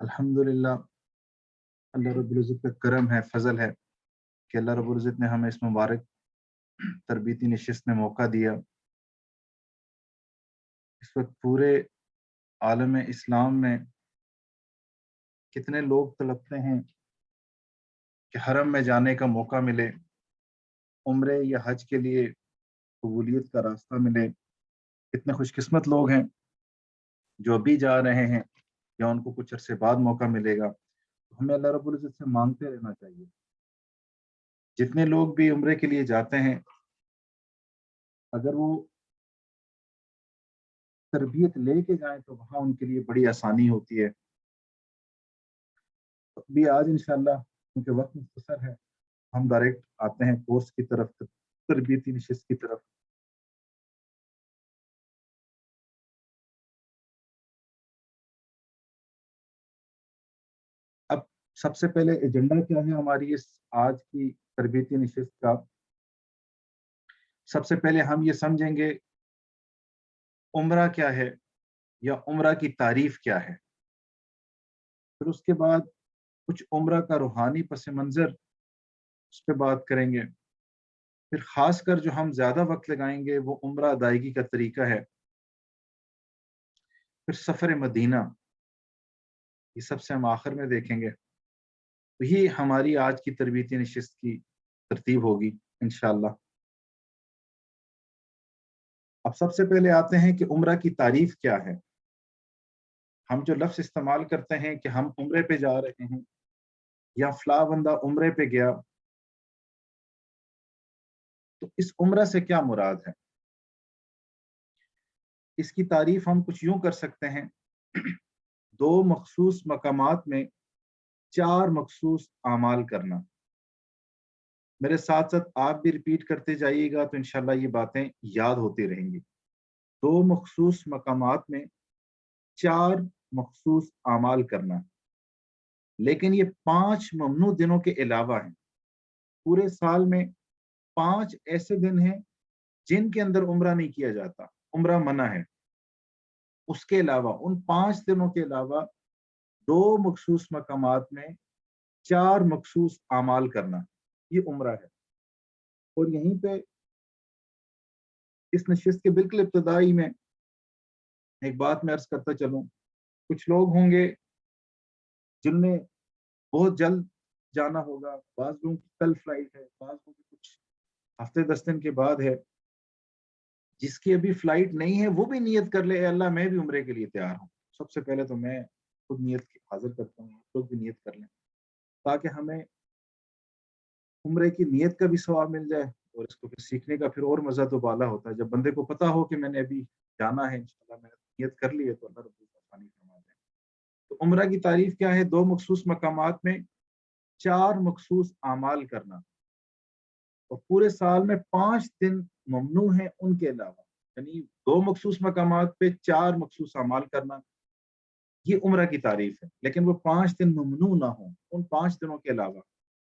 अल्हम्दुलिल्लाह, अल्लाह रब्बुल इज़्ज़त का करम है, फजल है कि अल्लाह रब्बुल इज़्ज़त ने हमें इस मुबारक तरबीती नशिस्त में मौका दिया। इस वक्त पूरे आलम इस्लाम में कितने लोग तड़पते हैं कि हरम में जाने का मौका मिले, उम्रे या हज के लिए कबूलियत का रास्ता मिले। कितने खुशकिस्मत लोग हैं जो अभी जा रहे हैं या उनको कुछ अरसे बाद मौका मिलेगा। तो हमें अल्लाह रब्बुल इज़्ज़त से मांगते रहना चाहिए। जितने लोग भी उम्रे के लिए जाते हैं, अगर वो तरबियत लेके जाएं तो वहाँ उनके लिए बड़ी आसानी होती है। तो अभी आज इंशाल्लाह, क्योंकि वक्त मुख्तसर है, हम डायरेक्ट आते हैं कोर्स की तरफ, तरबियती नशिस्त की तरफ। अब सबसे पहले एजेंडा क्या है हमारी इस आज की तरबियती नशिस्त का। सबसे पहले हम ये समझेंगे उम्रा क्या है या उम्रा की तारीफ क्या है। फिर उसके बाद कुछ उम्रा का रूहानी पस मंजर, उस पर बात करेंगे। फिर खासकर जो हम ज्यादा वक्त लगाएंगे वो उम्रा अदायगी का तरीका है। फिर सफर मदीना, ये सबसे हम आखिर में देखेंगे। तो ये हमारी आज की तरबियती नशिस्त की तरतीब होगी इंशाअल्लाह। अब सबसे पहले आते हैं कि उम्रा की तारीफ क्या है। हम जो लफ्ज इस्तेमाल करते हैं कि हम उम्रे पे जा रहे हैं या फला बंदा उम्रे पे गया, तो इस उम्रा से क्या मुराद है। इसकी तारीफ हम कुछ यूं कर सकते हैं। दो मखसूस मकामात में चार मखसूस आमाल करना। मेरे साथ साथ आप भी रिपीट करते जाइएगा तो इंशाल्लाह ये बातें याद होती रहेंगी। दो मखसूस मकामात में चार मखसूस आमाल करना, लेकिन ये पांच ममनू दिनों के अलावा है। पूरे साल में पांच ऐसे दिन हैं जिनके अंदर उम्रा नहीं किया जाता, उम्रा मना है। उसके अलावा उन पांच दिनों के अलावा दो मखसूस मकामात में चार मखसूस आमाल करना, ये उम्रा है। और यहीं पे इस नशिस्त के बिल्कुल इब्तदाई में एक बात मैं अर्ज करता चलूं। कुछ लोग होंगे जिनमें बहुत जल्द जाना होगा, बाज लोगों की कल फ्लाइट है, बाज लोगों की कुछ हफ्ते 10 दिन के बाद है। जिसकी अभी फ्लाइट नहीं है वो भी नियत कर ले, "ए अल्लाह मैं भी उम्रे के लिए तैयार हूँ।" सबसे पहले तो मैं खुद नियत हाजिर करता हूँ, आप लोग भी नियत कर लें, ताकि हमें उम्रे की नियत का भी सवाब मिल जाए और इसको फिर सीखने का फिर और मजा तो बाला होता है। जब बंदे को पता हो कि मैंने अभी जाना है, इंशाल्लाह मैंने नियत कर ली है, तो अल्लाह रब्बुल आसानी फरमा दें। तो उम्रा की तारीफ क्या है। दो मखसूस मकामात में चार मखसूस आमाल करना, और पूरे साल में 5 दिन ममनू है उनके अलावा। यानी दो मखसूस मकामात पे चार मखसूस अमाल करना, ये उम्रा की तारीफ है। लेकिन वो 5 दिन ममनू ना हो उन 5 दिनों के अलावा।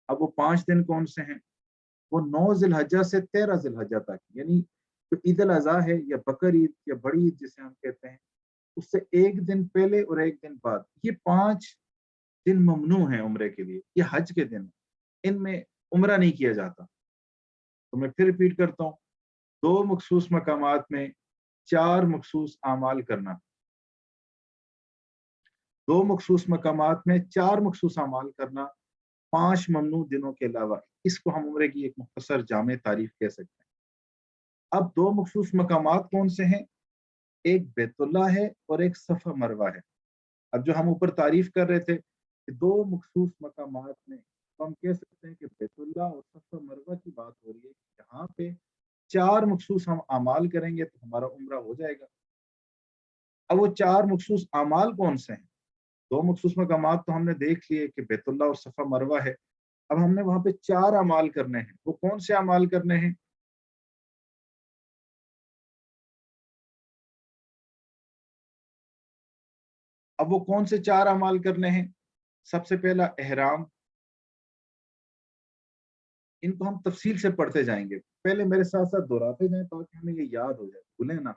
अब वो 5 दिन कौन से हैं। वो 9 जिलहज्जा से 13 जिलहज्जा तक, यानी जो ईद अल अजहा है या बकर ईद या बड़ी ईद जिसे हम कहते हैं, उससे एक दिन पहले और एक दिन बाद, ये 5 दिन ममनू हैं उम्रे के लिए। ये हज के दिन, इनमें उम्रा नहीं किया जाता। तो मैं फिर रिपीट करता हूँ। दो मखसूस मकामात में चार मखसूस आमाल करना, दो मखसूस मकामात में चार मखसूस आमाल करना, 5 ममनू दिनों के अलावा, इसको हम उम्रे की एक मुख्तसर जामे तारीफ कह सकते हैं। अब दो मखसूस मकामात कौन से हैं। एक बैतुल्लाह है और एक सफा मरवा है। अब जो हम ऊपर तारीफ कर रहे थे कि दो मखसूस मकामात में, तो हम कह सकते हैं कि बैतुल्लाह और सफा मरवा की बात हो रही है कि यहाँ पे चार मखसूस हम अमाल करेंगे तो हमारा उम्रा हो जाएगा। अब वो चार मखसूस अमाल कौन से हैं। दो मखसूस मकामात तो हमने देख लिए कि बैतुल्लाह और सफा मरवा है। अब हमने वहां पे चार अमाल करने हैं। वो कौन से अमाल करने हैं। अब वो कौन से चार अमाल करने हैं। सबसे पहला एहराम। इनको हम तफसील से पढ़ते जाएंगे, पहले मेरे साथ साथ दोहराते जाएं ताकि हमें ये याद हो जाए, भूलें ना।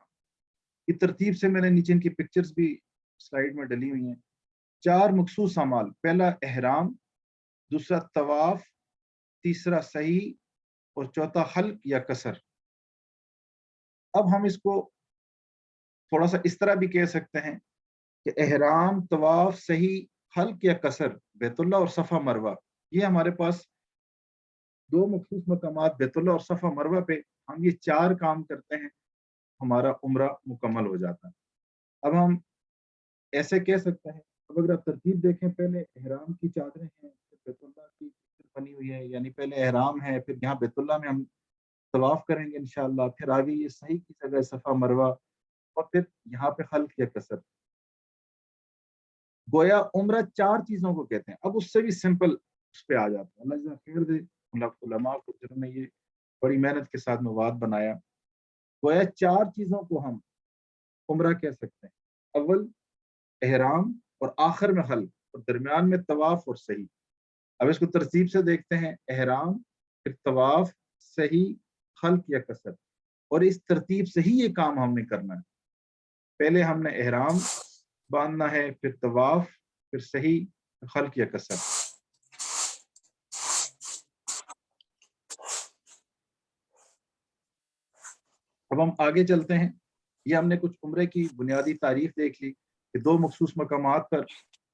ये तरतीब से मैंने नीचे इनकी पिक्चर्स भी स्लाइड में डली हुई हैं। 4 मखसूस अमाल, पहला एहराम, दूसरा तवाफ, तीसरा सही और चौथा हल्क या कसर। अब हम इसको थोड़ा सा इस तरह भी कह सकते हैं कि एहराम, तवाफ, सही, हल्क या कसर, बैतुल्लाह और सफ़ा मरवा, ये हमारे पास 2 मखसूस मकामात बैतुल्लाह और सफ़ा मरवा पे हम ये 4 काम करते हैं, हमारा उम्रा मुकम्मल हो जाता है। अब हम ऐसे कह सकते हैं, अब अगर आप तरतीब देखें, पहले एहराम की चादरें हैं, फिर बैतुल्लाह की बनी हुई है, यानी पहले एहराम है, फिर यहाँ बैतुल्लाह में हम तवाफ करेंगे इंशाअल्लाह, फिर आगे ये सही की जगह सफ़ा मरवा, और फिर यहाँ पे हल्क या कसर। गोया उम्रा 4 चीजों को कहते हैं। अब उससे भी सिंपल उस पे आ जाता है। अल्लाह जज़ा खैर दे उलमा को जिन्होंने ये बड़ी मेहनत के साथ मवाद बनाया। गोया 4 चीजों को हम उम्रा कह सकते हैं। अव्वल एहराम, और आखिर में हल्क, और दरमियान में तवाफ और सही। अब इसको तरतीब से देखते हैं, एहराम, फिर तवाफ, सही, हल्क या कसर, और इस तरतीब से ही ये काम हमने करना है। पहले हमने एहराम बांधना है, फिर तवाफ, फिर सही, हल्क या कसर। अब हम आगे चलते हैं। ये हमने कुछ उम्रे की बुनियादी तारीफ देख ली कि 2 मखसूस मकामात पर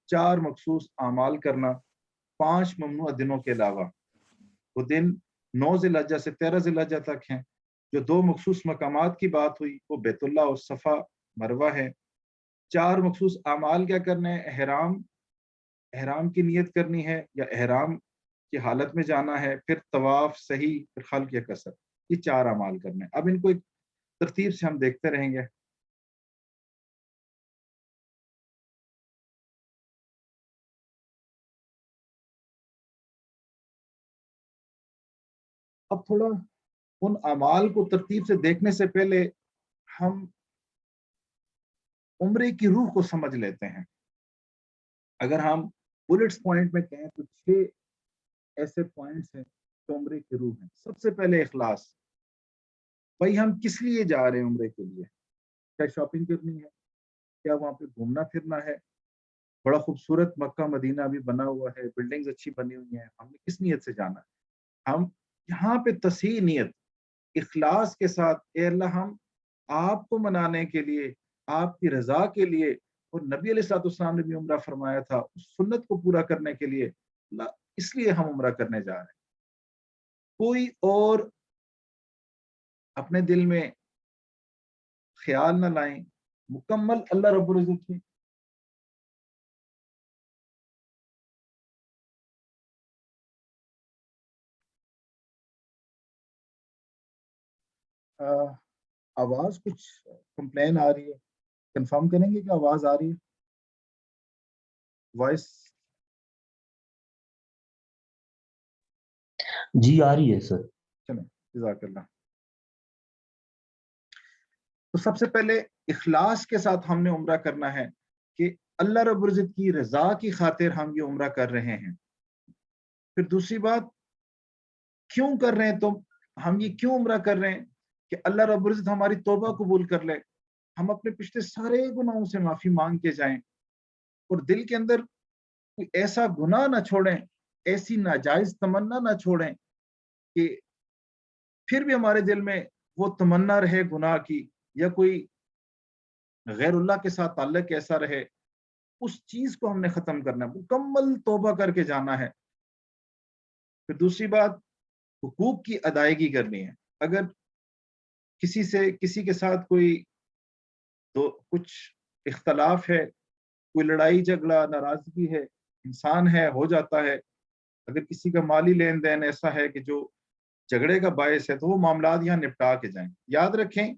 4 मखसूस आमाल करना, 5 ममनुआ दिनों के अलावा। वो दिन 9 ज़िलहज्जा से 13 ज़िलहज्जा तक हैं। जो 2 मखसूस मकामात की बात हुई वो बैतुल्लाह और सफ़ा मरवा है। 4 मखसूस आमाल क्या करने हैं? एहराम की नियत करनी है या एहराम की हालत में जाना है, फिर तवाफ, सही, फिर हल्क या कसर, ये 4 अमाल करने हैं। अब इनको एक तरतीब से हम देखते रहेंगे। अब थोड़ा उन अमाल को तरतीब से देखने से पहले हम उम्रे की रूह को समझ लेते हैं। अगर हम बुलेट्स पॉइंट में कहें तो 6 ऐसे पॉइंट्स हैं जो उम्रे की रूह हैं। सबसे पहले इखलास। भाई हम किस लिए जा रहे हैं उम्रे के लिए? क्या शॉपिंग करनी है? क्या वहां पे घूमना फिरना है? बड़ा खूबसूरत मक्का मदीना भी बना हुआ है, बिल्डिंग्स अच्छी बनी हुई हैं, हमने किस नियत से जाना है? हम यहाँ पे तसही नियत, इखलास के साथ, ए अल्लाह हम आपको मनाने के लिए, आपकी रजा के लिए, और नबी अलैहिस्सलाम ने भी उम्रा फरमाया था, उस सुन्नत को पूरा करने के लिए, इसलिए हम उम्रा करने जा रहे हैं। कोई और अपने दिल में ख्याल न लाएं, मुकम्मल अल्लाह रब्बुल इज्जत की आ, आवाज कुछ कंप्लेन आ रही है, कंफर्म करेंगे कि आवाज आ रही है? वॉइस जी आ रही है सर। चलें, जज़ाकल्लाह। तो सबसे पहले इखलास के साथ हमने उम्रा करना है कि अल्लाह रब्बुल इज्जत की रजा की खातिर हम ये उम्रा कर रहे हैं। फिर दूसरी बात, क्यों कर रहे हैं? तो हम ये क्यों उम्रा कर रहे हैं कि अल्लाह रब्बुल इज्जत हमारी तौबा कबूल कर ले, हम अपने पिछले सारे गुनाहों से माफी मांग के जाएं, और दिल के अंदर कोई ऐसा गुनाह ना छोड़ें, ऐसी नाजायज तमन्ना ना छोड़ें कि फिर भी हमारे दिल में वो तमन्ना रहे गुनाह की, या कोई गैरुल्लाह के साथ ताल्लुक ऐसा रहे, उस चीज को हमने खत्म करना है, मुकम्मल तौबा करके जाना है। फिर दूसरी बात, हुकूक की अदायगी करनी है। अगर किसी के साथ कोई तो कुछ इख्तलाफ है, कोई लड़ाई झगड़ा नाराजगी है, इंसान है, हो जाता है। अगर किसी का माली लेन देन ऐसा है कि जो झगड़े का बायस है, तो वो मामलात यहाँ निपटा के जाएं। याद रखें,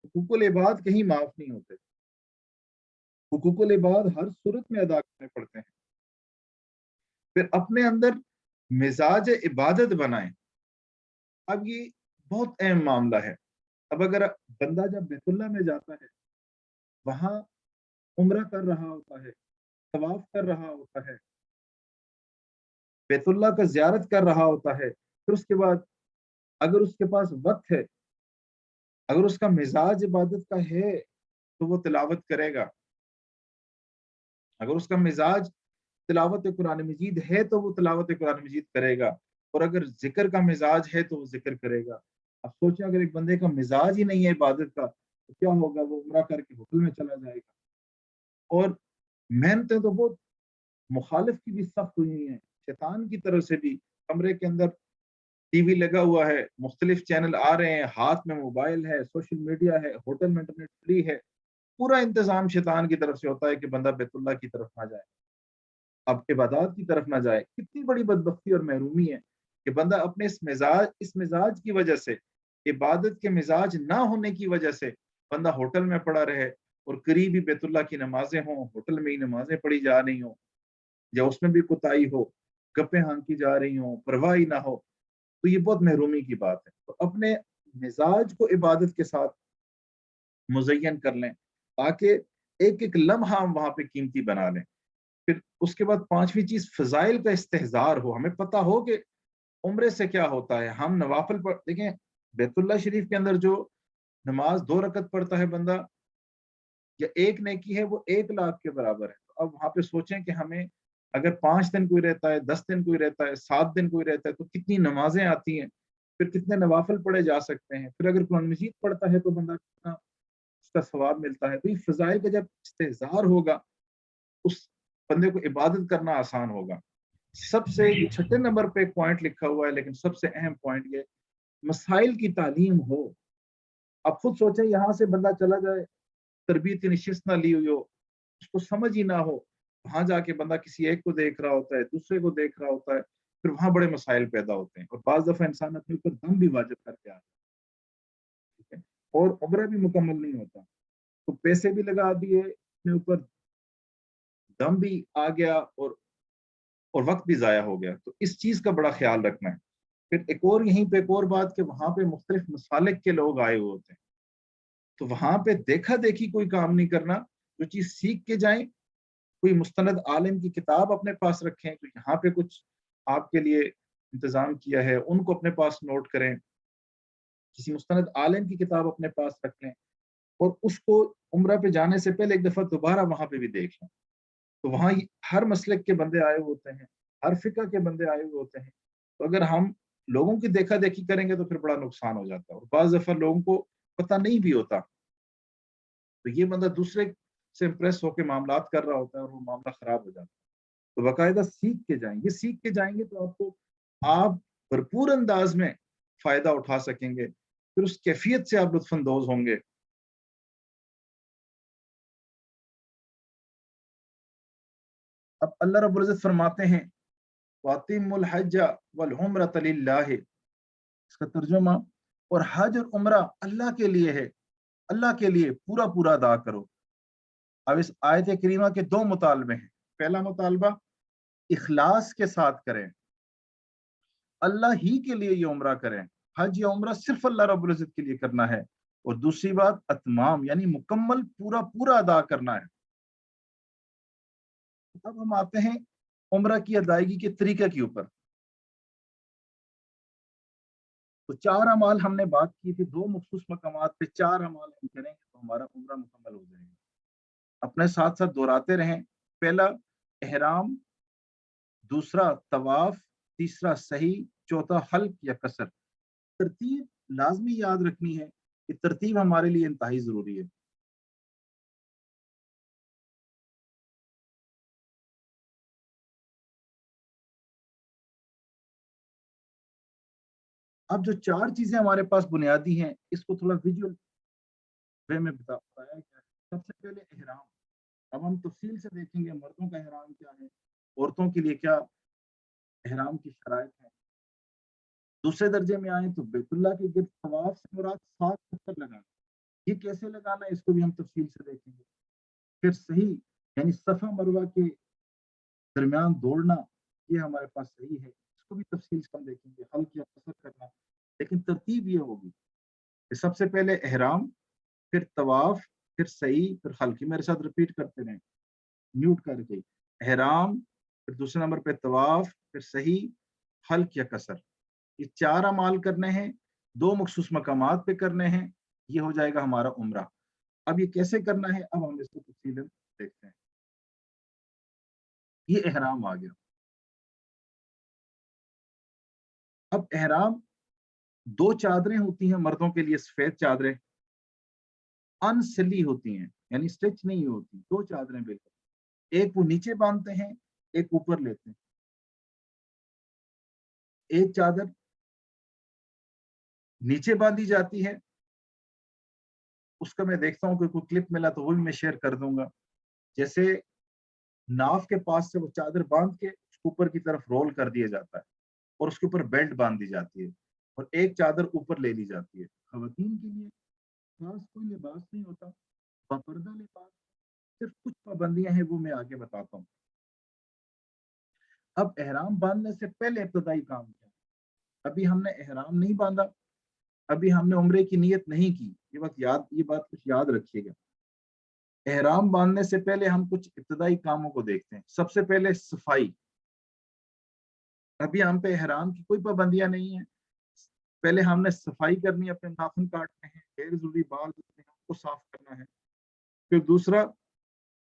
हुकूकुल इबाद कहीं माफ नहीं होते, हुकूकुल इबाद हर सूरत में अदा करने पड़ते हैं। फिर अपने अंदर मिजाज इबादत बनाएं। अब ये बहुत अहम मामला है। अब अगर बंदा जब बैतुल्लाह में जाता है, वहां उम्रा कर रहा होता है, तवाफ कर रहा होता है, बैतुल्लाह का ज़ियारत कर रहा होता है, फिर उसके बाद अगर उसके पास वक्त है, अगर उसका मिजाज इबादत का है, तो वो तिलावत करेगा। अगर उसका मिजाज तिलावत कुरान मजीद है तो वो तिलावत कुरान मजीद करेगा, और अगर जिक्र का मिजाज है तो वो जिक्र करेगा। अब सोचें अगर एक बंदे का मिजाज ही नहीं है इबादत का तो क्या होगा, वो उम्रा करके होटल में चला जाएगा। और मेहनतें तो बहुत मुखालिफ की भी सख्त हुई हैं, शैतान की तरफ से भी। कमरे के अंदर टीवी लगा हुआ है, मुख्तलिफ चैनल आ रहे हैं, हाथ में मोबाइल है, सोशल मीडिया है, होटल में इंटरनेट फ्री है, पूरा इंतजाम शैतान की तरफ से होता है कि बंदा बैतुल्लाह की तरफ ना जाए, अब इबादत की तरफ ना जाए। कितनी बड़ी बदबख्ती और महरूमी है कि बंदा अपने इस मिजाज की वजह से, इबादत के मिजाज ना होने की वजह से बंदा होटल में पड़ा रहे, और करीब ही बैतुल्लाह की नमाजें हों, होटल में ही नमाजें पढ़ी जा रही हों, या उसमें भी कोताही हो, गप्पे हाँकी जा रही हों, परवाह ही ना हो, तो ये बहुत महरूमी की बात है। तो अपने मिजाज को इबादत के साथ मुज़य्यन कर लें, ताकि एक एक लम्हा हम वहां पे कीमती बना लें। फिर उसके बाद पांचवी चीज, फजाइल का इस्तेहजार हो, हमें पता हो कि उम्रे से क्या होता है। हम नवाफिल पर देखें, बैतुल्लाह शरीफ के अंदर जो नमाज 2 रकत पढ़ता है बंदा, या एक नेकी है, वो 1 लाख के बराबर है। तो अब वहां पे सोचें कि हमें अगर 5 दिन कोई रहता है, 10 दिन कोई रहता है, 7 दिन कोई रहता है, तो कितनी नमाजें आती हैं, फिर कितने नवाफिल पढ़े जा सकते हैं। फिर अगर कुरान मजीद पढ़ता है तो बंदा कितना उसका सवाब मिलता है। तो ये फजाइल का जब इस्तेहजार होगा, उस बंदे को इबादत करना आसान होगा। सबसे छठे नंबर पे एक पॉइंट लिखा हुआ है, लेकिन सबसे अहम पॉइंट ये, मसाइल की तालीम हो। आप खुद सोचें, यहाँ से बंदा चला जाए, तरबियत की नशिस्त ना ली हुई हो, उसको समझ ही ना हो, वहां जाके बंदा किसी एक को देख रहा होता है, दूसरे को देख रहा होता है, फिर वहां बड़े मसाइल पैदा होते हैं, और बाज दफा इंसान अपने ऊपर दम भी वाजिब करके आता है, ठीक है, और उम्रा भी मुकम्मल नहीं होता। तो पैसे भी लगा दिए अपने ऊपर, दम भी आ गया, और वक्त भी ज़ाया हो गया। तो इस चीज़ का बड़ा ख्याल रखना है। फिर एक और यहीं पे एक और बात, कि वहां पे मुख्तलिफ मसालिक के लोग आए हुए होते हैं, तो वहां पे देखा देखी कोई काम नहीं करना, जो चीज़ सीख के जाएं। कोई मुस्तनद आलिम की किताब अपने पास रखें, तो यहाँ पे कुछ आपके लिए इंतजाम किया है, उनको अपने पास नोट करें। किसी मुस्तनद आलिम की किताब अपने पास रख लें, और उसको उम्रा पे जाने से पहले एक दफ़ा दोबारा वहां पे भी देख लें। तो वहाँ हर मसलक के बंदे आए हुए होते हैं, हर फिका के बंदे आए हुए होते हैं। तो अगर हम लोगों की देखा देखी करेंगे तो फिर बड़ा नुकसान हो जाता है, और बाज़ दफ़ा लोगों को पता नहीं भी होता, तो ये बंदा दूसरे से इम्प्रेस होकर मामलात कर रहा होता है, और वो मामला खराब हो जाता है। तो बाकायदा सीख के जाएंगे, सीख के जाएंगे तो आपको, आप भरपूर अंदाज में फायदा उठा सकेंगे, फिर उस कैफियत से आप लुत्फानंदोज होंगे। अब अल्लाह रब्बुल इज्जत फरमाते हैं, वातिमुल हज्ज वल उम्रत लिल्लाह, इसका तर्जुमा, और हज और उम्रा अल्लाह के लिए है, अल्लाह के लिए पूरा पूरा अदा करो। अब इस आयत करीमा के दो मुतालबे हैं। पहला मुतालबा, इखलास के साथ करें, अल्लाह ही के लिए ये उम्रा करें, हज या उम्रा सिर्फ अल्लाह रब्बुल इज्जत के लिए करना है। और दूसरी बात, अतमाम यानी मुकम्मल पूरा पूरा अदा करना है। अब हम आते हैं उम्रा की अदायगी के तरीके के ऊपर। तो 4 अमाल हमने बात की थी, 2 मखसूस मकामात पे 4 अमाल हम करेंगे तो हमारा उम्रा मुकम्मल हो जाएगा। अपने साथ साथ दोहराते रहें। पहला एहराम, दूसरा तवाफ, तीसरा सही, चौथा हल्क या कसर। तरतीब लाजमी याद रखनी है, कि तरतीब हमारे लिए इंतहाई जरूरी है। अब जो 4 चीजें हमारे पास बुनियादी हैं, इसको थोड़ा विजुअल वे में बताया गया है। सबसे पहले एहराम। अब हम तफसील से देखेंगे मर्दों का एहराम क्या है, औरतों के लिए क्या एहराम की शराइत है। दूसरे दर्जे में आए तो बैतुल्लाह के गिर्द तवाफ से मुराद 7 चक्कर लगाना, ये कैसे लगाना है इसको भी हम तफसील से देखेंगे। फिर सही यानी सफा मरवा के दरमियान दौड़ना, ये हमारे पास सही है, इसको भी तफसील से हम देखेंगे। हल्क या कसर करना, लेकिन तरतीब ये होगी कि सबसे पहले एहराम, फिर तवाफ, फिर सही, फिर हल्की। मेरे साथ रिपीट करते रहें म्यूट करके। एहराम, फिर दूसरे नंबर पे तवाफ, फिर सही, हल्क या कसर। ये 4 अमाल करने हैं, 2 मखसूस मकामात पे करने हैं, ये हो जाएगा हमारा उम्रा। अब ये कैसे करना है, अब हम इसको तफसीलन देखते हैं। یہ احرام آ گیا. اب احرام 2 چادریں ہوتی ہیں مردوں کے لیے، سفید چادریں انسلی ہوتی ہیں، یعنی اسٹچ نہیں ہوتی، 2 چادریں بالکل، ایک وہ نیچے باندھتے ہیں، ایک اوپر لیتے ہیں. ایک چادر نیچے باندھی جاتی ہے، اس کا میں دیکھتا ہوں کہ کوئی کلپ ملا تو وہ بھی میں شیئر کر دوں گا. جیسے ناف کے پاس سے وہ چادر باندھ کے اس کو اوپر کی طرف رول کر دیا جاتا ہے اور اس کے اوپر بیلٹ باندھ دی جاتی ہے اور ایک چادر اوپر لے لی جاتی ہے. خواتین کے لیے خاص کوئی لباس نہیں ہوتا، باپردہ لباس، صرف کچھ پابندیاں ہیں وہ میں آگے بتاتا ہوں. اب احرام باندھنے سے پہلے ابتدائی کام کیا؟ ابھی ہم نے احرام نہیں باندھا، ابھی ہم نے عمرے کی نیت نہیں کی. یہ بات کچھ یاد رکھیے گا. احرام باندھنے سے پہلے ہم کچھ ابتدائی کاموں کو دیکھتے ہیں. سب سے پہلے صفائی. ابھی ہم پہ احرام کی کوئی پابندیاں نہیں ہیں، پہلے ہم نے صفائی کرنی ہے، اپنے ناخن کاٹنے ہیں، غیر ضروری بال کو صاف کرنا ہے. پھر دوسرا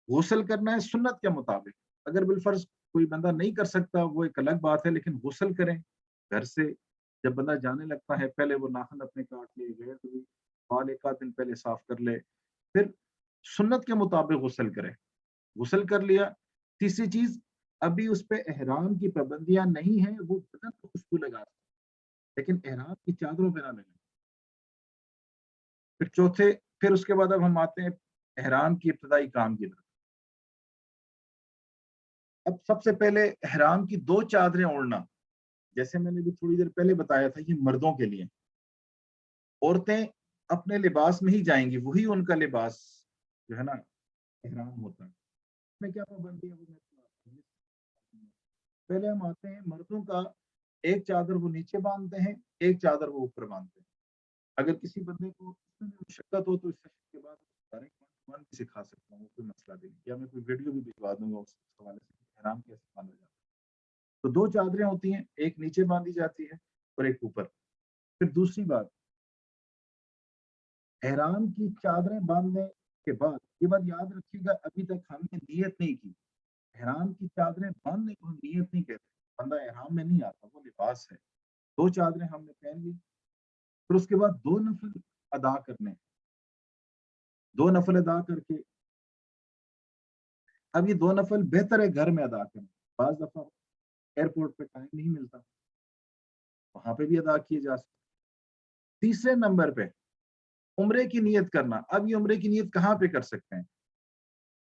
غسل کرنا ہے سنت کے مطابق. اگر بالفرض کوئی بندہ نہیں کر سکتا وہ ایک الگ بات ہے، لیکن غسل کریں گھر سے. جب بندہ جانے لگتا ہے پہلے وہ ناخن اپنے کاٹ لے، غیر ضروری بال ایک آدھ دن پہلے صاف کر لے، پھر سنت کے مطابق غسل کرے. غسل کر لیا. تیسری چیز، ابھی اس پہ احرام کی پابندیاں نہیں ہیں، وہ بدن کو خوشبو لگا، لیکن احرام کی چادروں پہ نہ لگے. پھر اس کے بعد اب ہم آتے ہیں احرام کی ابتدائی کام کی طرف. اب سب سے پہلے احرام کی 2 چادریں اوڑھنا. جیسے میں نے بھی تھوڑی دیر پہلے بتایا تھا، یہ مردوں کے لیے. عورتیں اپنے لباس میں ہی جائیں گی، وہی ان کا لباس جو ہے نا احرام ہوتا ہے. اس میں کیا پابندی ہے وہ میں پہلے ہم آتے ہیں مردوں کا. ایک چادر وہ نیچے باندھتے ہیں، ایک چادر وہ اوپر باندھتے ہیں. اگر کسی بندے کو مشقت ہو تو اس سیشن کے بعد بھی سکھا سکتا ہوں، کوئی مسئلہ نہیں، یا میں کوئی ویڈیو بھی بھجوا دوں گا اس حوالے سے احرام کیسے باندھا جاتا ہے. تو 2 چادریں ہوتی ہیں، ایک نیچے باندھی جاتی ہے اور ایک اوپر. پھر دوسری بات، احرام کی چادریں باندھنے کے بعد یہ بات یاد رکھیے گا، ابھی تک ہم نے نیت نہیں کی. احرام کی چادریں باندھنے کو ہم نیت نہیں کہتے. بندہ احرام میں نہیں آتا، وہ لباس ہے. 2 چادریں ہم نے پہن لی. پھر اس کے بعد 2 نفل ادا کرنے. 2 نفل ادا کر کے اب یہ 2 نفل بہتر ہے گھر میں ادا کریں. بعض دفعہ ایئرپورٹ پہ ٹائم نہیں ملتا، وہاں پہ بھی ادا کیے جا سکتے. تیسرے نمبر پہ عمرے کی نیت کرنا. اب یہ عمرے کی نیت کہاں پہ کر سکتے ہیں؟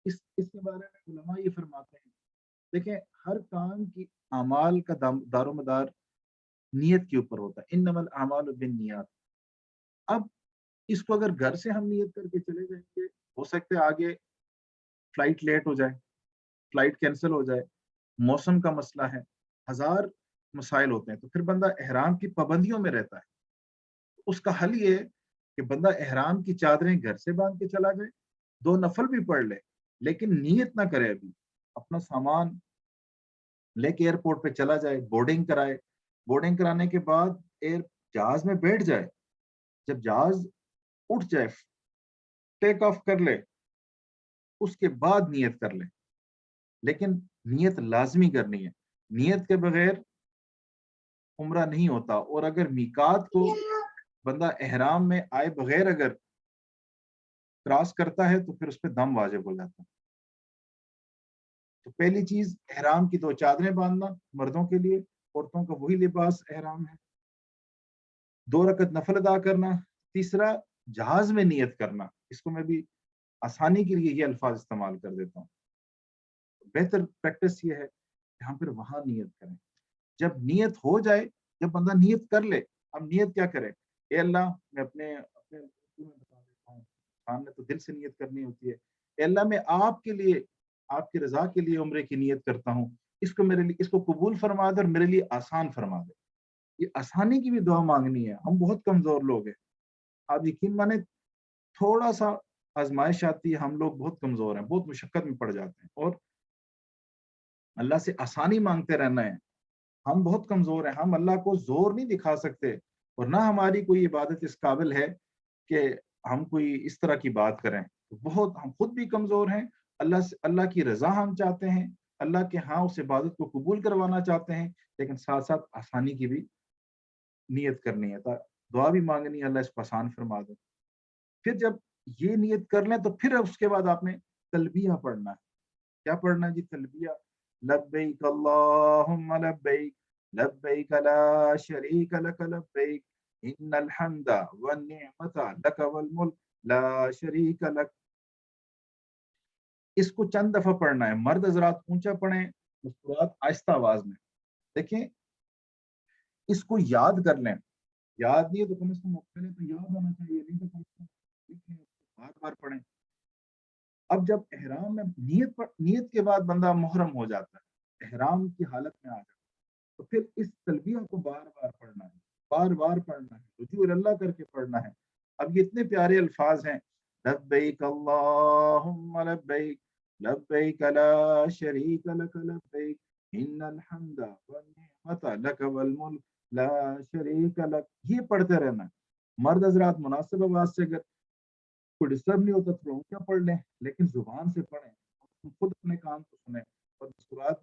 اس کے بارے میں علماء یہ فرماتے ہیں، دیکھیں ہر کام کی اعمال کا دار و مدار نیت کے اوپر ہوتا ہے. انما الاعمال بالنیات. اب اس کو اگر گھر سے ہم نیت کر کے چلے جائیں گے، ہو سکتا ہے آگے فلائٹ لیٹ ہو جائے، فلائٹ کینسل ہو جائے، موسم کا مسئلہ ہے، ہزار مسائل ہوتے ہیں. تو پھر بندہ احرام کی پابندیوں میں رہتا ہے. اس کا حل یہ ہے کہ بندہ احرام کی چادریں گھر سے باندھ کے چلا جائے، 2 نفل بھی پڑھ لے، لیکن نیت نہ کرے. ابھی اپنا سامان لے کے ایئرپورٹ پہ چلا جائے، بورڈنگ کرائے. بورڈنگ کرانے کے بعد جہاز میں بیٹھ جائے. جب جہاز اٹھ جائے، ٹیک آف کر لے، اس کے بعد نیت کر لے. لیکن نیت لازمی کرنی ہے. نیت کے بغیر عمرہ نہیں ہوتا. اور اگر میقات کو بندہ احرام میں آئے بغیر اگر کراس کرتا ہے تو پھر اس پہ دم واجب ہو جاتا ہے. تو پہلی چیز احرام کی 2 چادریں باندھنا مردوں کے لیے، عورتوں کا وہی لباس احرام ہے. 2 رکعت نفل ادا کرنا. تیسرا جہاز میں نیت کرنا. اس کو میں بھی آسانی کے لیے یہ الفاظ استعمال کر دیتا ہوں. بہتر پریکٹس یہ ہے کہ ہم پھر وہاں نیت کریں. جب نیت ہو جائے، جب بندہ نیت کر لے، اب نیت کیا کرے؟ اے اللہ، میں اپنے بتا دیتا ہوں، سامنے تو دل سے نیت کرنی ہوتی ہے. اے اللہ، میں آپ کے لیے، آپ کی رضا کے لیے عمرے کی نیت کرتا ہوں. اس کو میرے لیے، اس کو قبول فرما دے اور میرے لیے آسان فرما دے. یہ آسانی کی بھی دعا مانگنی ہے. ہم بہت کمزور لوگ ہیں، آپ یقین مانے تھوڑا سا آزمائش آتی ہے، ہم لوگ بہت کمزور ہیں، بہت مشقت میں پڑ جاتے ہیں اور اللہ سے آسانی مانگتے رہنا ہے. ہم بہت کمزور ہیں، ہم اللہ کو زور نہیں دکھا سکتے، اور نہ ہماری کوئی عبادت اس قابل ہے کہ ہم کوئی اس طرح کی بات کریں. بہت ہم خود بھی کمزور ہیں. اللہ کی رضا ہم چاہتے ہیں، اللہ کے ہاں اس عبادت کو قبول کروانا چاہتے ہیں، لیکن ساتھ ساتھ آسانی کی بھی نیت کرنی ہے، دعا بھی مانگنی ہے اللہ اس کو آسان فرما دے۔ پھر جب یہ نیت کر لیں تو پھر اس کے بعد آپ نے تلبیہ پڑھنا ہے۔ کیا پڑھنا ہے جی؟ تلبیہ، لبیک اللہم لبیک، لبیک لا شریک لک لبیک، ان الحمد والنعمت لک والملک لا شریک لک۔ اس کو چند دفعہ پڑھنا ہے، مرد حضرات اونچا پڑھیں، مستورات آہستہ آواز میں۔ دیکھیں اس کو یاد کر لیں، یاد نہیں ہے تو کم از کم پہلے تو یاد ہونا چاہیے، نہیں تو کم از کم بار بار پڑھیں۔ اب جب احرام میں نیت کے بعد بندہ محرم ہو جاتا ہے، احرام کی حالت میں آ جاتا ہے، تو پھر اس تلبیہ کو بار بار پڑھنا ہے، بار بار پڑھنا ہے، رجوع اللہ کر کے پڑھنا ہے۔ اب یہ اتنے پیارے الفاظ ہیں، لبیک اللہم لبیک، لبیک لا شریک لک لبیک، ان الحمد والنعمت لک والملک لا شریک لک۔ یہ پڑھتے رہنا ہے۔ مرد حضرات مناسب آواز سے اگر کوئی ڈسٹرب نہیں ہوتا تو کیا پڑھ لیں، لیکن زبان سے پڑھیں، خود اپنے کام کو سنیں اور مسکراہٹ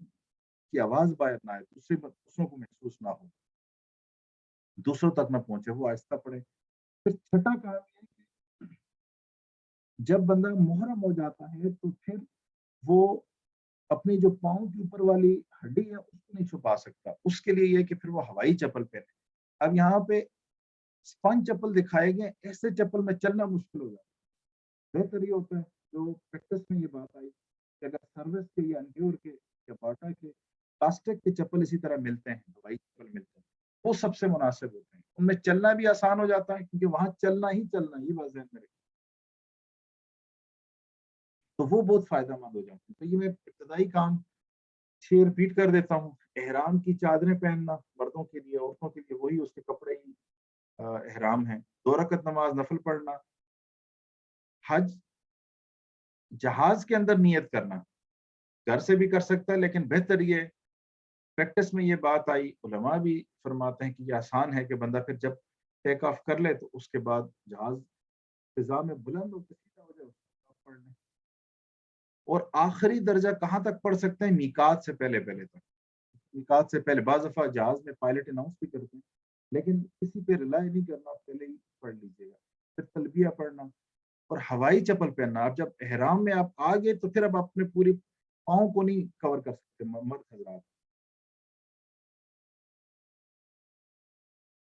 کی آواز باہر نہ آئے، دوسروں کو محسوس نہ ہو، دوسروں تک نہ پہنچے، وہ آہستہ پڑھے۔ پھر چھٹا کام یہ ہے کہ جب بندہ محرم ہو جاتا ہے تو پھر وہ اپنی جو پاؤں کی اوپر والی ہڈی ہے اس کو نہیں چھپا سکتا، اس کے لیے یہ کہ پھر وہ ہوائی چپل پہنے۔ اب یہاں پہ اسپنج چپل دکھائے گئے، ایسے چپل میں چلنا مشکل ہو جاتا ہے۔ بہتر یہ ہوتا ہے جو پریکٹس میں یہ بات آئی کہ اگر سروس کے یا انڈیور کے یا باٹا کے پلاسٹک کے چپل اسی طرح ملتے ہیں، ہوائی چپل ملتے ہیں، وہ سب سے مناسب ہوتے ہیں، ان میں چلنا بھی آسان ہو جاتا ہے کیونکہ وہاں چلنا ہی چلنا، یہ بات ذہن میں رکھیں، تو وہ بہت فائدہ مند ہو جاتے ہیں۔ تو یہ میں ابتدائی کام 6 ریپیٹ کر دیتا ہوں۔ احرام کی چادریں پہننا مردوں کے لیے، عورتوں کے لیے وہی اس کے کپڑے ہی احرام ہیں۔ 2 رکعت نماز نفل پڑھنا، حج جہاز کے اندر نیت کرنا، گھر سے بھی کر سکتا ہے لیکن بہتر یہ پریکٹس میں یہ بات آئی، علماء بھی فرماتے ہیں کہ یہ آسان ہے کہ بندہ پھر جب ٹیک آف کر لے تو اس کے بعد جہاز فضا میں بلند ہو کے سیدھا ہو جائے اس کو پڑھ لیں۔ اور آخری درجہ کہاں تک پڑھ سکتے ہیں؟ میقات سے پہلے پہلے تک، میقات سے پہلے۔ بعض دفعہ جہاز میں پائلٹ اناؤنس بھی کرتے ہیں، لیکن کسی پہ ریلائی نہیں کرنا، پہلے ہی پڑھ لیجیے گا۔ پھر تلبیہ پڑھنا اور ہوائی چپل پہننا۔ اب جب احرام میں آپ آ گئے تو پھر اب اپنے پوری پاؤں کو نہیں کور کر سکتے مرد حضرات۔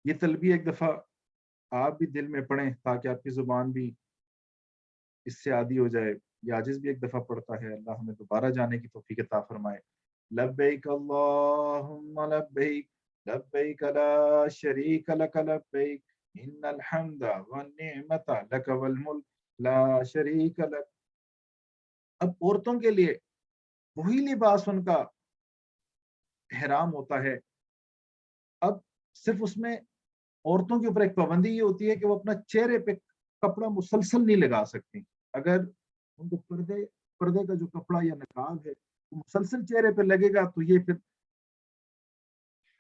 یہ تلبیہ ایک دفعہ آپ بھی دل میں پڑھیں تاکہ آپ کی زبان بھی اس سے عادی ہو جائے۔ یہ عاجز بھی ایک دفعہ پڑھتا ہے، اللہ ہمیں دوبارہ جانے کی توفیق عطا فرمائے۔ لبیک اللہم لبیک، لبیک لا شریک لک لبیک، ان الحمد والنعمت لک والملک لا شریک لک۔ اب عورتوں کے لیے وہی لباس ان کا احرام ہوتا ہے۔ اب صرف اس میں عورتوں کے اوپر ایک پابندی یہ ہوتی ہے کہ وہ اپنا چہرے پہ کپڑا مسلسل نہیں لگا سکتی۔ اگر ان کو پردے کا جو کپڑا یا نقاب ہے وہ مسلسل چہرے پہ لگے گا تو یہ پھر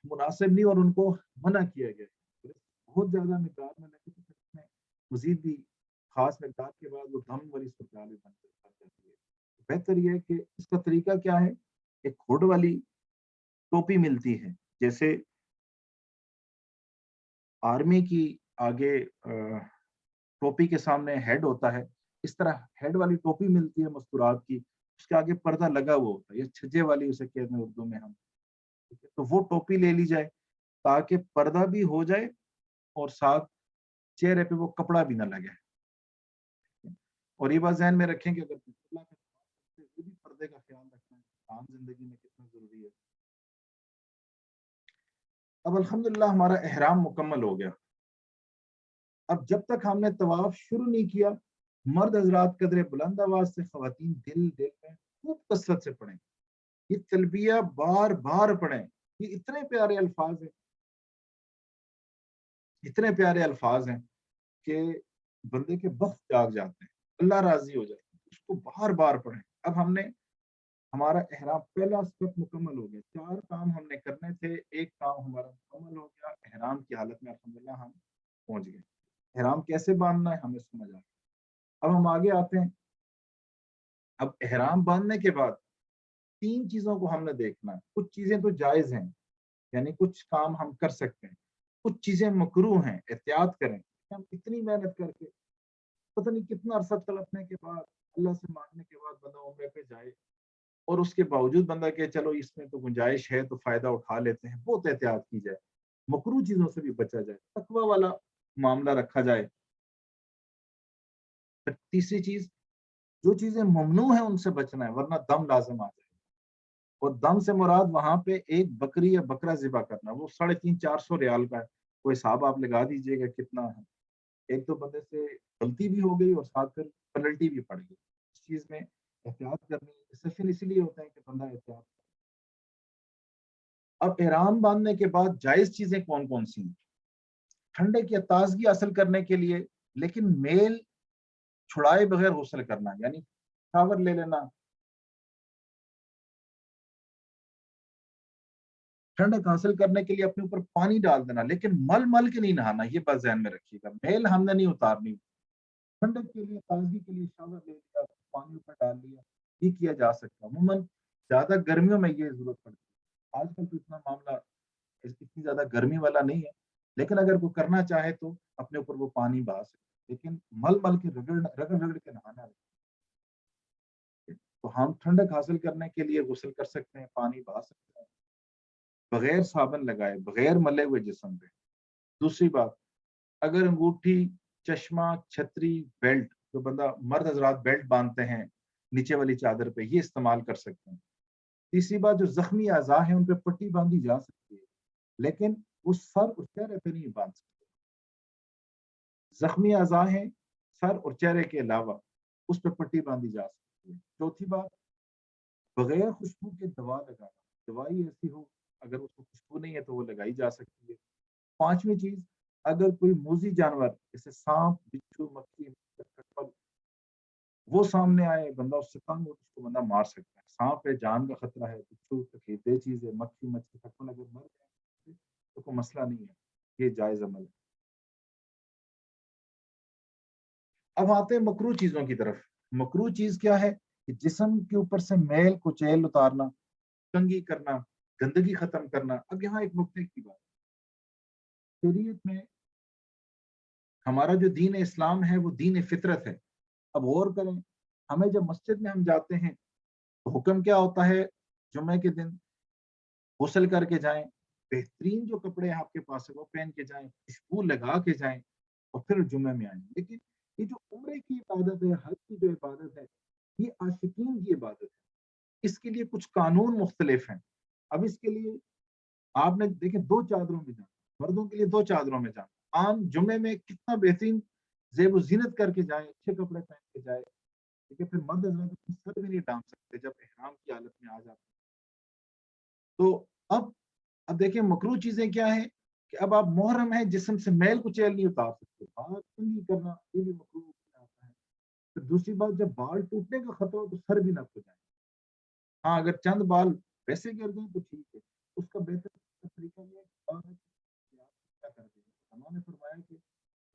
مناسب نہیں اور ان کو منع کیا گیا ہے۔ بہت زیادہ مقدار میں لگے تو پھر میں مزید بھی خاص مقدار کے بعد وہ دم والی صورتحال بن جاتی ہے۔ بہتر یہ ہے کہ اس کا طریقہ کیا ہے، ایک ہوڈ والی ٹوپی ملتی ہے، جیسے آرمی کی آگے ٹوپی کے سامنے ہیڈ ہوتا ہے، اس طرح ہیڈ والی ٹوپی ملتی ہے مستورات کی، اس کے آگے پردہ لگا ہوا ہوتا ہے، یہ چھجے والی اسے کہتے ہیں اردو میں ہم۔ تو وہ ٹوپی لے لی جائے تاکہ پردہ بھی ہو جائے اور ساتھ چہرے پہ وہ کپڑا بھی نہ لگے۔ اور یہ بات ذہن میں رکھیں کہ اگر اللہ کے بھی پردے کا خیال رکھنا ہے عام زندگی میں کتنا ضروری ہے۔ اب الحمدللہ ہمارا احرام مکمل ہو گیا۔ اب جب تک ہم نے طواف شروع نہیں کیا، مرد حضرات قدر بلند آواز سے، خواتین دل دل میں خوب کثرت سے پڑھیں، یہ تلبیہ بار بار پڑھیں۔ یہ اتنے پیارے الفاظ ہیں، اتنے پیارے الفاظ ہیں کہ بندے کے بخت جاگ جاتے ہیں، اللہ راضی ہو جاتا ہے۔ اس کو بار بار پڑھیں۔ اب ہم نے ہمارا احرام پہلا سٹیپ مکمل ہو گیا، 4 کام ہم نے کرنے تھے، ایک کام ہمارا مکمل ہو گیا، احرام کی حالت میں الحمدللہ ہم پہنچ گئے۔ احرام کیسے باندھنا ہے ہمیں سمجھ آ گیا۔ اب ہم آگے آتے ہیں۔ اب احرام باندھنے کے بعد 3 چیزوں کو ہم نے دیکھنا ہے. کچھ چیزیں تو جائز ہیں، یعنی کچھ کام ہم کر سکتے ہیں، کچھ چیزیں مکروہ ہیں، احتیاط کریں. ہم اتنی محنت کر کے پتہ نہیں کتنا عرصہ تڑپنے کے بعد، اللہ سے مانگنے کے بعد بندہ عمرے پہ جائے، اور اس کے باوجود بندہ کہ چلو اس میں تو گنجائش ہے تو فائدہ اٹھا لیتے ہیں. بہت احتیاط کی جائے، مکروہ چیزوں سے بھی بچا جائے، تقوی والا معاملہ رکھا جائے. پھر تیسری چیز، جو چیزیں ممنوع ہیں ان سے بچنا ہے، ورنہ دم لازم آ جائے. اور دم سے مراد وہاں پہ ایک بکری یا بکرا ذبح کرنا، وہ 350-400 ریال کا ہے. کوئی حساب آپ لگا دیجئے گا کتنا ہے. ایک دو بندے سے غلطی بھی ہو گئی اور ساتھ پھر پنلٹی بھی پڑ گئی. اس چیز میں احتیاط کرنی ہے. سیشن اسی لیے ہوتا ہے کہ بندہ احتیاط. اب احرام باندھنے کے بعد جائز چیزیں کون کون سی ہیں؟ ٹھنڈے کی تازگی حاصل کرنے کے لیے، لیکن میل چھڑائے بغیر غسل کرنا، یعنی شاور لے لینا. ٹھنڈک حاصل کرنے کے لیے اپنے اوپر پانی ڈال دینا، لیکن مل مل کے نہیں نہانا. یہ بات ذہن میں رکھیے گا، میل ہم نے نہیں اتارنی. ٹھنڈک کے لیے، تازگی کے لیے شاور لے لیا، پانی اوپر ڈال لیا، یہ کیا جا سکتا. عموماً زیادہ گرمیوں میں یہ ضرورت پڑتی ہے. آج کل تو اتنا معاملہ اتنی زیادہ گرمی والا نہیں ہے، لیکن اگر کوئی کرنا چاہے تو اپنے اوپر وہ پانی بہا سکتے. لیکن مل مل کے رگڑ رگڑ کے نہانا ہے. تو ہم ٹھنڈک حاصل کرنے کے لیے غسل کر سکتے ہیں، پانی بہا سکتے ہیں بغیر صابن لگائے، بغیر ملے ہوئے جسم پہ. دوسری بات، اگر انگوٹھی، چشمہ، چھتری، بیلٹ، جو بندہ مرد حضرات بیلٹ باندھتے ہیں نیچے والی چادر پہ، یہ استعمال کر سکتے ہیں. تیسری بات، جو زخمی اعضاء ہیں ان پہ پٹی باندھی جا سکتی ہے، لیکن وہ سر اور چہرے پہ نہیں باندھ سکتے. زخمی اعضاء ہیں سر اور چہرے کے علاوہ، اس پہ پٹی باندھی جا سکتی ہے. چوتھی بات، بغیر خوشبو کے دوا لگانا. دوائی ایسی ہو اگر اس کو خوشبو نہیں ہے تو وہ لگائی جا سکتی ہے. پانچویں چیز، اگر کوئی موذی جانور جیسے سانپ، بچھو، مکھی، کٹپل وہ سامنے آئے، بندہ اس سے تنگ ہو تو اس کو بندہ مار سکتا ہے. سانپ ہے، جان کا خطرہ ہے. بچھو تکلیف چیز ہے. مکھی، مچھلی، کٹپل اگر مر جائے تو کوئی مسئلہ نہیں ہے، یہ جائز عمل ہے. اب آتے ہیں مکروہ چیزوں کی طرف. مکروہ چیز کیا ہے؟ کہ جسم کے اوپر سے میل کچیل اتارنا، کنگھی کرنا، گندگی ختم کرنا. اب یہاں ایک نقطے کی بات، شریعت میں ہمارا جو دین اسلام ہے وہ دین فطرت ہے. اب غور کریں، ہمیں جب مسجد میں ہم جاتے ہیں تو حکم کیا ہوتا ہے؟ جمعے کے دن غسل کر کے جائیں، بہترین جو کپڑے آپ کے پاس ہے وہ پہن کے جائیں، خوشبو لگا کے جائیں، اور پھر جمعے میں آئیں. لیکن یہ جو عمرے کی عبادت ہے، حج کی جو عبادت ہے، یہ عاشقین کی عبادت ہے. اس کے لیے کچھ قانون مختلف ہیں. اب اس کے لیے آپ نے دیکھیں 2 چادروں میں جانا، مردوں کے لیے 2 چادروں میں جانا. عام جمعے میں کتنا بہترین زیب و زینت کر کے جائیں، اچھے کپڑے پہن کے جائیں. ٹھیک ہے، پھر مرد حضرات اپنے سر بھی نہیں ڈھانپ سکتے جب احرام کی حالت میں آ جاتے ہیں. تو اب دیکھیں مکروہ چیزیں کیا ہیں کہ اب آپ محرم ہیں، جسم سے میل کچیل نہیں اتار سکتے، بال کنگھی کرنا یہ بھی مکروہ میں آتا ہے. پھر دوسری بات، جب بال ٹوٹنے کا خطرہ ہو تو سر بھی نہ کھجائیں. ہاں اگر چند بال ویسے گر گئے تو ٹھیک ہے، اس کا بہتر طریقہ یہ ہے کہ آپ کیا کر دیں. ہمارے نے فرمایا کہ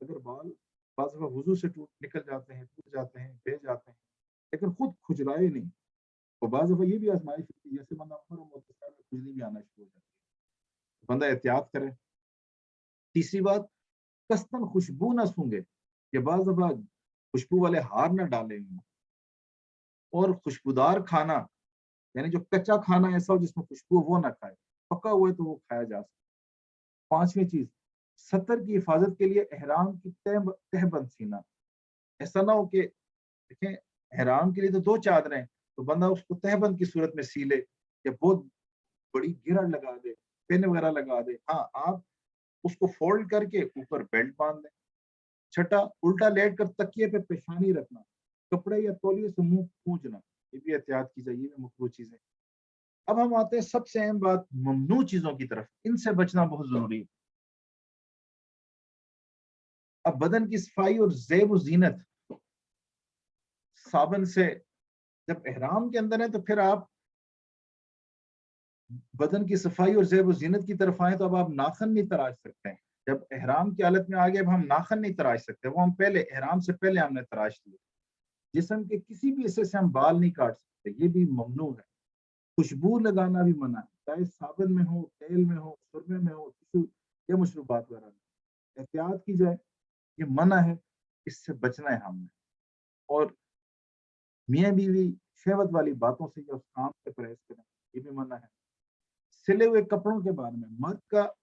اگر بال بعض دفعہ وضو سے نکل جاتے ہیں، ٹوٹ جاتے ہیں، بہ جاتے ہیں، لیکن خود کھجلائے نہیں. تو بعض دفعہ یہ بھی آزمائش ہوتی ہے، جیسے بندہ عمر ہوتا ہے کھجلی بھی آنا شروع ہو جاتی ہے، بندہ احتیاط کرے. تیسری بات، کستن خوشبو نہ سونگے، کہ بعض دفعہ خوشبو والے ہار نہ ڈالیں. اور خوشبودار کھانا، یعنی جو کچا کھانا ایسا ہو جس میں خوشبو، وہ نہ کھائے. پکا ہوا ہے تو وہ کھایا جا سکتا. پانچویں چیز، ستر کی حفاظت کے لیے احرام کی تہ بند سینا. ایسا نہ ہو کہ دیکھیں احرام کے لیے تو 2 چادریں، تو بندہ اس کو تہ بند کی صورت میں سی لے یا بہت بڑی گرہ لگا دے، پن وغیرہ لگا دے. ہاں آپ اس کو فولڈ کر کے اوپر بیلٹ باندھ دیں. چھٹا، الٹا لیٹ کر تکیے پہ پیشانی رکھنا، کپڑے یا تولیے سے منہ پونجنا، یہ بھی احتیاط کی جائے. مکروہ چیزیں. اب ہم آتے ہیں سب سے اہم بات، ممنوع چیزوں کی طرف. ان سے بچنا بہت ضروری ہے. اب بدن کی صفائی اور زیب و زینت، صابن سے جب احرام کے اندر ہے تو پھر آپ بدن کی صفائی اور زیب و زینت کی طرف آئیں تو اب آپ ناخن نہیں تراش سکتے ہیں. جب احرام کی حالت میں آگے اب ہم ناخن نہیں تراش سکتے، وہ ہم پہلے احرام سے پہلے ہم نے تراش لیے. جسم کے کسی بھی حصے سے ہم بال نہیں کاٹ سکتے، یہ بھی ممنوع ہے. खुशबू लगाना भी मना है, चाहे साबुन में हो, तेल में हो, सुरमे में हो, टिश्यू या मशरूबात वगैरह में। एहतियात की जाए, ये मना है, इससे बचना है हमने। और मियाँ बीवी शहवत वाली बातों से या उस काम से परहेज करें, ये भी मना है। सिले हुए कपड़ों के बारे में, मर्द का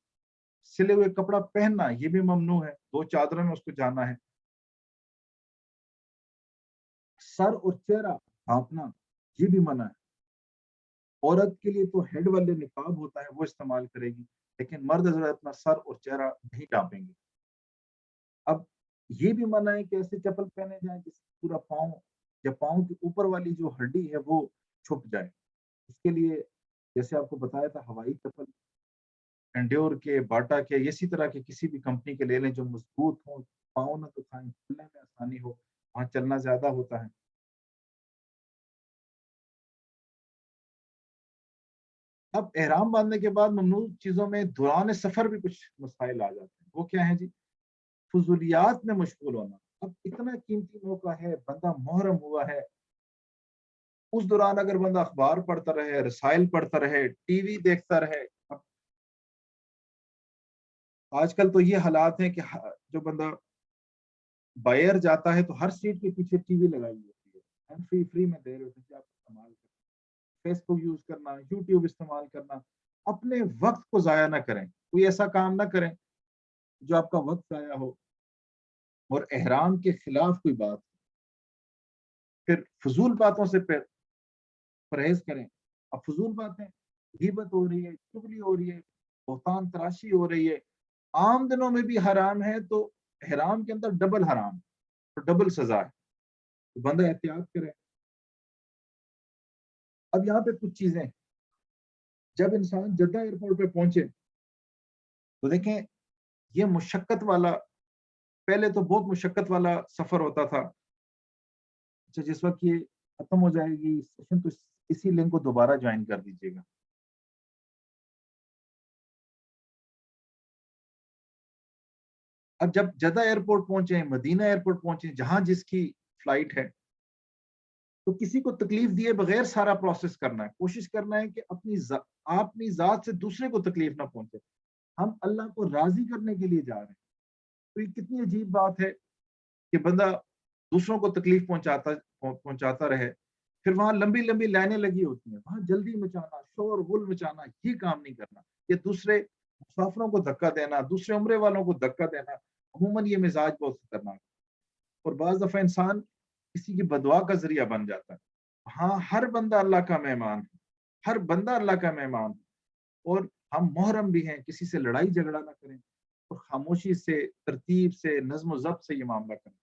सिले हुए कपड़ा पहनना ये भी ममनू है, 2 चादरों में उसको जाना है। सर और चेहरा ढांपना ये भी मना है। औरत के लिए तो हेड वाले निकाब होता है, वो इस्तेमाल करेगी, लेकिन मर्द हजरत अपना सर और चेहरा नहीं ढांपेंगे। अब ये भी मना है कि ऐसे चप्पल पहने जाए जिससे पूरा पाँव या पाँव की ऊपर वाली जो हड्डी है वो छुप जाए। इसके लिए जैसे आपको बताया था, हवाई चप्पल एंड्योर के, बाटा के, इसी तरह के किसी भी कंपनी के ले लें जो मजबूत हो, पाँव ना दुखाएं, चलने में आसानी हो, वहाँ चलना ज्यादा होता है। अब एहराम बांधने के बाद ममनू चीजों में दौरान सफर भी कुछ मसाइल आ जाते हैं। वो क्या है जी? फजूलियात में मशगूल होना। अब इतना कीमती मौका है, बंदा मुहर्रम हुआ है, उस दौरान अगर बंदा अखबार पढ़ता रहे, रसाइल पढ़ता रहे, टीवी देखता रहे। अब आजकल तो ये हालात हैं कि जो बंदा बायर जाता है तो हर सीट के पीछे टीवी लगाई होती है, हम फ्री फ्री में दे रहे होते हैं कि आप इस्तेमाल करें। फेसबुक यूज करना, यूट्यूब इस्तेमाल करना। अपने वक्त को जाया ना करें, कोई ऐसा काम ना करें जो आपका वक्त जाया हो और एहराम के खिलाफ कोई बात। फिर फजूल बातों से परहेज करें। अब फजूल बातें, गीबत हो रही है, चुगली हो रही है, बहतान तराशी हो रही है, आम दिनों में भी हराम है, तो हराम के अंदर डबल हराम, तो डबल सजा है, तो बंदा एहतियात करे। अब यहाँ पे कुछ चीजें, जब इंसान जद्दा एयरपोर्ट पे पहुंचे तो देखें, ये मुशक्कत वाला, पहले तो बहुत मुशक्कत वाला सफर होता था। अच्छा, जिस वक्त ये खत्म हो जाएगी सेशन, तो इसी लिंक को दोबारा ज्वाइन कर दीजिएगा। अब जब जद्दा एयरपोर्ट पहुंचे, मदीना एयरपोर्ट पहुंचे, जहां जिसकी फ्लाइट है, तो किसी को तकलीफ दिए बगैर सारा प्रोसेस करना है। कोशिश करना है कि अपनी जात से दूसरे को तकलीफ ना पहुंचे। हम अल्लाह को राजी करने के लिए जा रहे हैं। तो ये कितनी अजीब बात है कि बंदा दूसरों को तकलीफ पहुंचाता रहे। फिर वहां लंबी लंबी लाइनें लगी होती हैं, वहां जल्दी मचाना, शोर गुल मचाना, ये काम नहीं करना। ये दूसरे मुसाफिरों को धक्का देना, दूसरे उम्रे वालों को धक्का देना, अमूमन ये मिजाज बहुत खतरनाक है। और बाज दफा इंसान किसी की बदवा का जरिया बन जाता है। हाँ, हर बंदा अल्लाह का मेहमान है, हर बंदा अल्लाह का मेहमान है। और हम मुहर्रम भी हैं, किसी से लड़ाई झगड़ा ना करें और खामोशी से, तरतीब से, नज्म ज़ब्त से ये मामला करें।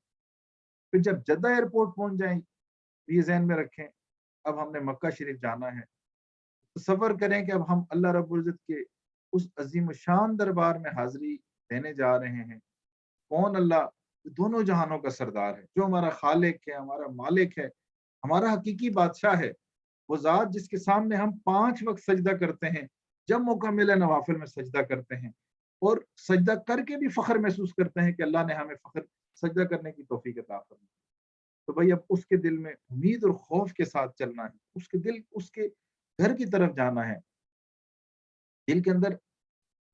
फिर जब जद्दा एयरपोर्ट पहुंच जाएं, ये जहन में रखें, अब हमने मक्का शरीफ जाना है। तो सफर करें कि अब हम अल्लाह रब्बुल इज्जत के उस अजीम शान दरबार में हाजिरी देने जा रहे हैं। कौन? अल्लाह दोनों जहानों का सरदार है, जो हमारा खालिक है, हमारा मालिक है, हमारा हकीकी बादशाह है। वो जात जिसके सामने हम 5 वक्त सजदा करते हैं, जब मौका मिले नवाफिल में सजदा करते हैं, और सजदा करके भी फख्र महसूस करते हैं कि अल्लाह ने हमें फख्र सजदा करने की तौफीक अता फरमाई। तो भाई अब उसके दिल में उम्मीद और खौफ के साथ चलना है, उसके घर की तरफ जाना है। दिल के अंदर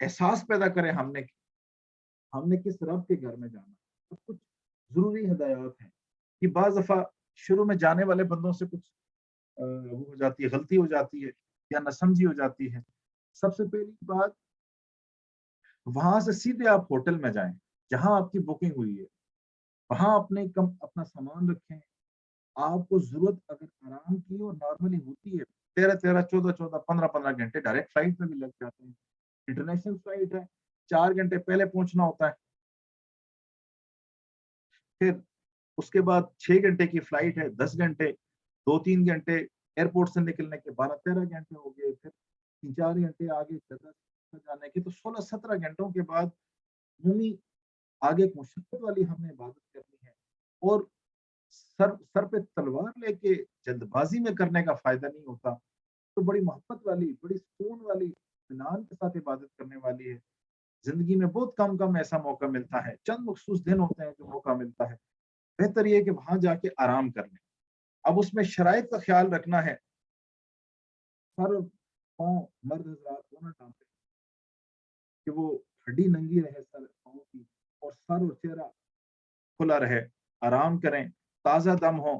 एहसास पैदा करें हमने किस रब के घर में जाना है। तो कुछ जरूरी हिदायत हैं कि बाज दफा शुरू में जाने वाले बंदों से कुछ वो हो जाती है, गलती हो जाती है या नासमझी हो जाती है। सबसे पहली बात, वहां से सीधे आप होटल में जाएं जहां आपकी बुकिंग हुई है, वहां अपना सामान रखें। आपको जरूरत अगर आराम की और नॉर्मली होती है, 13-13, 14-14, 15-15 घंटे डायरेक्ट फ्लाइट में भी लग जाते हैं। इंटरनेशनल फ्लाइट है, 4 घंटे पहले पहुंचना होता है। फिर उसके बाद 6 घंटे की फ्लाइट है, 10 घंटे, 2-3 घंटे एयरपोर्ट से निकलने के, 12-13 घंटे हो गए। फिर 3-4 घंटे आगे जगह जाने के, तो 16-17 घंटों के बाद भूमि आगे एक मुशक्कत वाली हमने इबादत करनी है। और सर सर पे तलवार लेके जल्दबाजी में करने का फायदा नहीं होता। तो बड़ी मोहब्बत वाली, बड़ी सुकून वाली, इत्मीनान के साथ इबादत करने वाली है। जिंदगी में बहुत कम कम ऐसा मौका मिलता है, चंद मखसूस दिन होते हैं जो मौका मिलता है। बेहतर ये है कि वहां जाके आराम कर लें। अब उसमें शराइत का ख्याल रखना है سر اور پاؤں مرد حضرات کو نہ ڈانٹے کہ وہ ہڈی ننگی رہے سر پاؤں کی، اور سر اور چہرہ کھلا رہے. آرام کریں، تازہ دم ہو.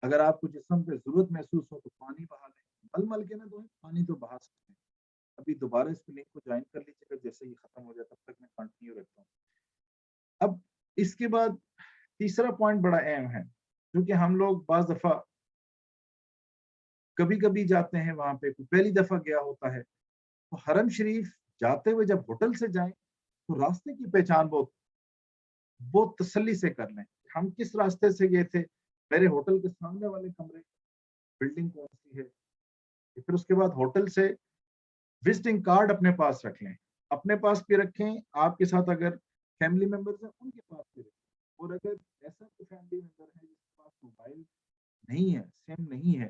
اگر آپ کو جسم پہ ضرورت محسوس ہو تو پانی بہا لیں. مل مل کے نہ دھوئیں، پانی تو بہا سکتے ہیں. ابھی دوبارہ اس لنک کو جوائن کر لیجیے گا، جیسے ہی ختم ہو جائے تب تک میں کنٹینیو رکھتا ہوں. اب اس کے بعد تیسرا پوائنٹ بڑا اہم ہے، کیونکہ ہم لوگ بعض دفعہ کبھی کبھی جاتے ہیں وہاں پہ، پہلی دفعہ گیا ہوتا ہے تو حرم شریف جاتے ہوئے جب ہوٹل سے جائیں تو راستے کی پہچان بہت تسلی سے کر لیں. ہم کس راستے سے گئے تھے، میرے ہوٹل کے سامنے والے کمرے بلڈنگ کون سی ہے. پھر اس کے بعد ہوٹل سے وزٹنگ کارڈ اپنے پاس رکھ لیں، اپنے پاس بھی رکھیں، آپ کے ساتھ اگر فیملی ممبرز ہیں ان کے پاس بھی رکھیں. اور اگر ایسا کوئی فیملی ممبر ہے جس کے پاس موبائل نہیں ہے، سم نہیں ہے،